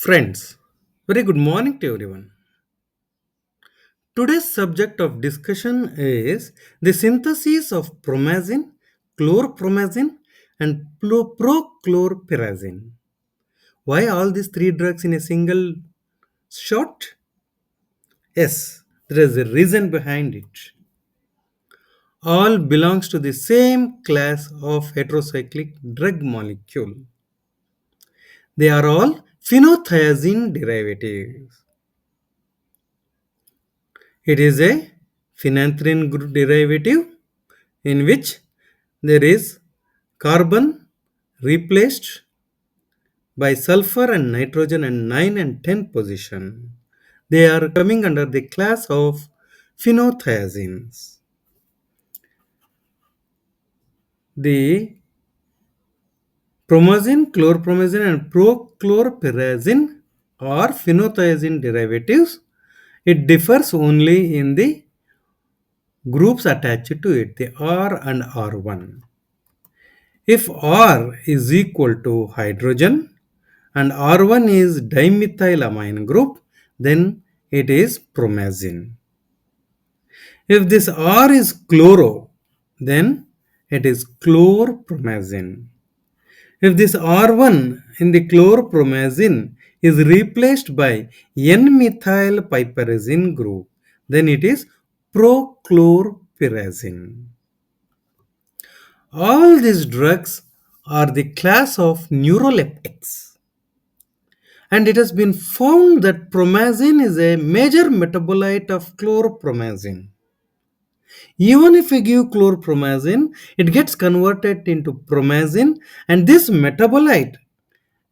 Friends, very good morning to everyone. Today's subject of discussion is the synthesis of promazine, chlorpromazine, and prochlorperazine. Why all these three drugs in a single shot? Yes, there is a reason behind it. All belongs to the same class of heterocyclic drug molecule. They are all phenothiazine derivatives. It is a phenanthrene group derivative in which there is carbon replaced by sulfur and nitrogen in 9 and 10 position. They are coming under the class of phenothiazines. The promazine, chlorpromazine and prochlorperazine are phenothiazine derivatives. It differs only in the groups attached to it, the R and R1. If R is equal to hydrogen and R1 is dimethylamine group, then it is promazine. If this R is chloro, then it is chlorpromazine. If this R1 in the chlorpromazine is replaced by N-methylpiperazine group, then it is prochlorperazine. All these drugs are the class of neuroleptics. And it has been found that promazine is a major metabolite of chlorpromazine. Even if we give chlorpromazine, it gets converted into promazine, and this metabolite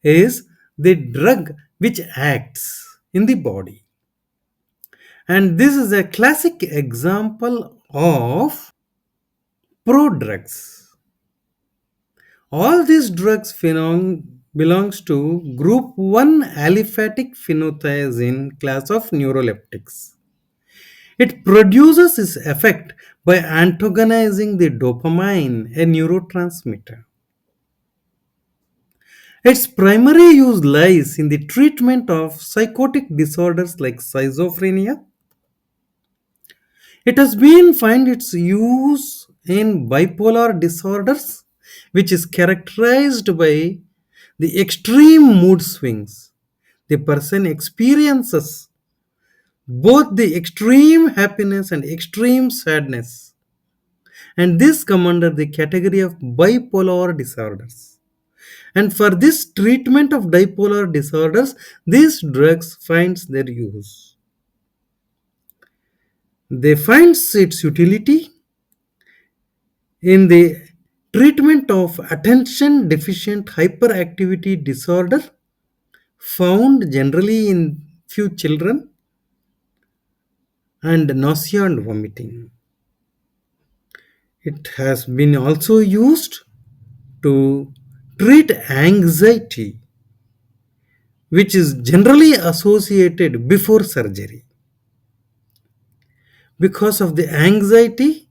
is the drug which acts in the body. And this is a classic example of prodrugs. All these drugs belongs to group 1 aliphatic phenothiazine class of neuroleptics. It produces its effect by antagonizing the dopamine, a neurotransmitter. Its primary use lies in the treatment of psychotic disorders like schizophrenia. It has been found its use in bipolar disorders, which is characterized by the extreme mood swings. The person experiences both the extreme happiness and extreme sadness, and this come under the category of bipolar disorders. And for this treatment of bipolar disorders, these drugs finds their use. They finds its utility in the treatment of attention deficient hyperactivity disorder found generally in few children and nausea and vomiting. It has been also used to treat anxiety, which is generally associated before surgery. Because of the anxiety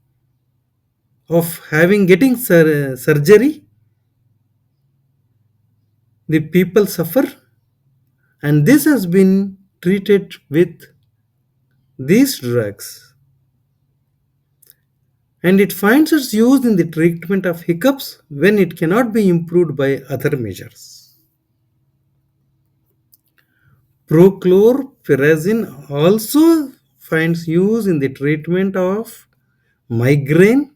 of having getting surgery, the people suffer, and this has been treated with these drugs. And it finds its use in the treatment of hiccups when it cannot be improved by other measures. Prochlorperazine also finds use in the treatment of migraine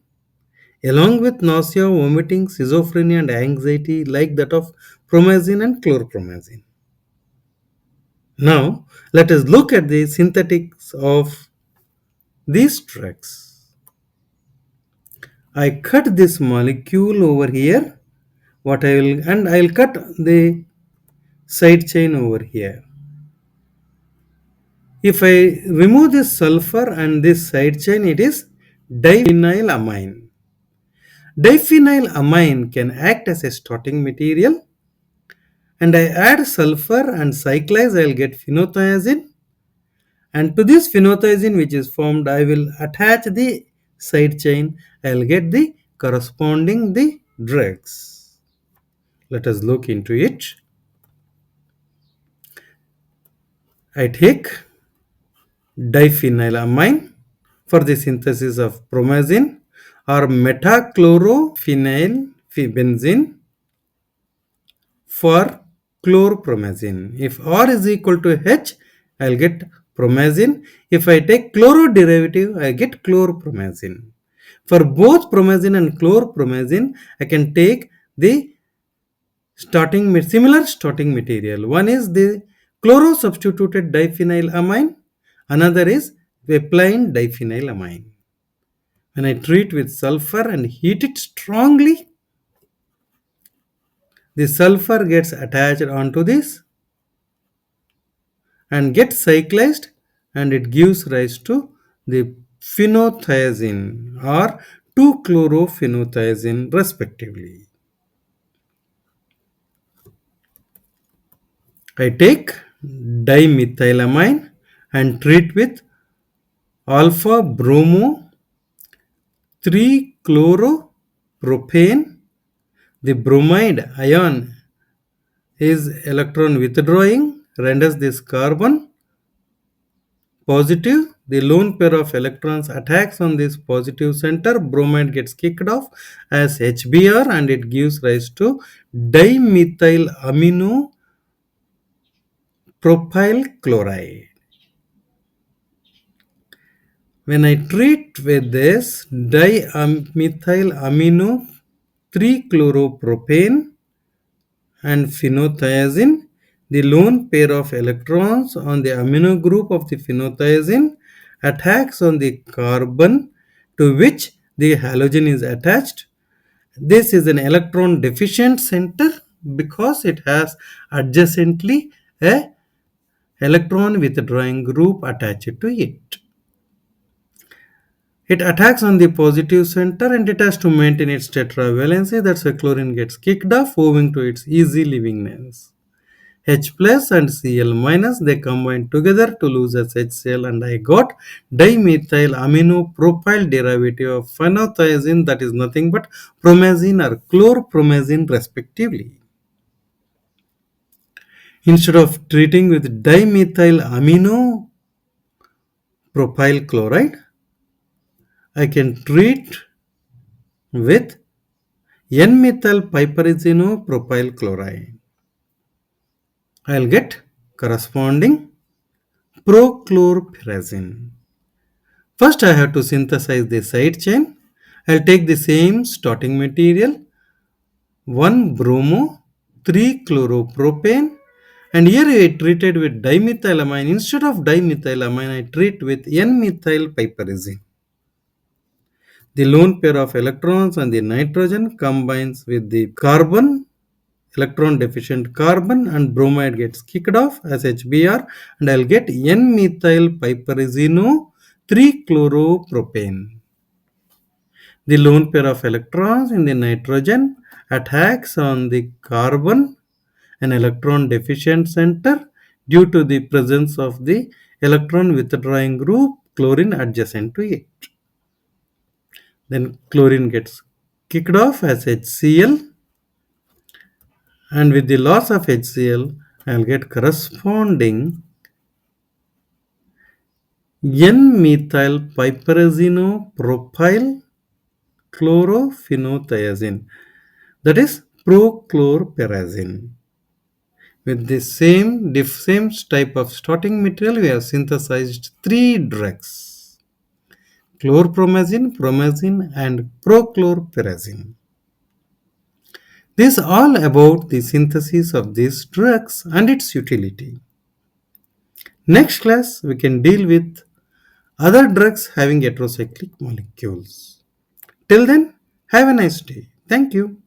along with nausea, vomiting, schizophrenia, and anxiety like that of promazine and chlorpromazine. Now, let us look at the synthetics of these drugs. I cut this molecule over here. I'll cut the side chain over here. If I remove this sulfur and this side chain, it is diphenylamine. Diphenylamine can act as a starting material, and I add sulfur and cyclize, I'll get phenothiazine, and to this phenothiazine which is formed, I will attach the side chain, I'll get the corresponding the drugs. Let us look into it. I take diphenylamine for the synthesis of promazine or metachlorophenylbenzene for chlorpromazine. If R is equal to H, I'll get promazine. If I take chloro derivative, I get chlorpromazine. For both promazine and chlorpromazine, I can take the similar starting material. One is the chloro substituted diphenylamine, another is a plain diphenylamine. When I treat with sulfur and heat it strongly, the sulfur gets attached onto this and gets cyclized, and it gives rise to the phenothiazine or 2-chlorophenothiazine respectively. I take dimethylamine and treat with alpha bromo 3-chloropropane. The bromide ion is electron withdrawing, renders this carbon positive. The lone pair of electrons attacks on this positive center. Bromide gets kicked off as HBr and it gives rise to dimethylamino propyl chloride. When I treat with this dimethylamino 3-chloropropane and phenothiazine, the lone pair of electrons on the amino group of the phenothiazine attacks on the carbon to which the halogen is attached. This is an electron deficient center because it has adjacently a electron withdrawing group attached to it. It attacks on the positive center and it has to maintain its tetravalency. That's why chlorine gets kicked off owing to its easy leavingness. H plus and Cl minus, they combine together to lose as HCl, and I got dimethyl amino propyl derivative of phenothiazine, that is nothing but promazine or chlorpromazine respectively. Instead of treating with dimethyl amino propyl chloride, I can treat with N-methyl piperazine chloride. I'll get corresponding prochlorperazine. First I have to synthesize the side chain. I'll take the same starting material, 1 bromo, 3 chloropropane, and here I treated with dimethylamine. Instead of dimethylamine, I treat with N-methyl piperazine. The lone pair of electrons on the nitrogen combines with the carbon, electron deficient carbon, and bromide gets kicked off as HBr, and I'll get N-methyl piperazino 3-chloropropane. The lone pair of electrons in the nitrogen attacks on the carbon, an electron deficient center, due to the presence of the electron withdrawing group chlorine adjacent to it. Then chlorine gets kicked off as HCl, and with the loss of HCl, I'll get corresponding N-methyl piperazino propyl chlorophenothiazine, that is prochlorperazine. With the same type of starting material, we have synthesized 3 drugs: chlorpromazine, promazine, and prochlorperazine. This is all about the synthesis of these drugs and its utility. Next class, we can deal with other drugs having heterocyclic molecules. Till then, have a nice day. Thank you.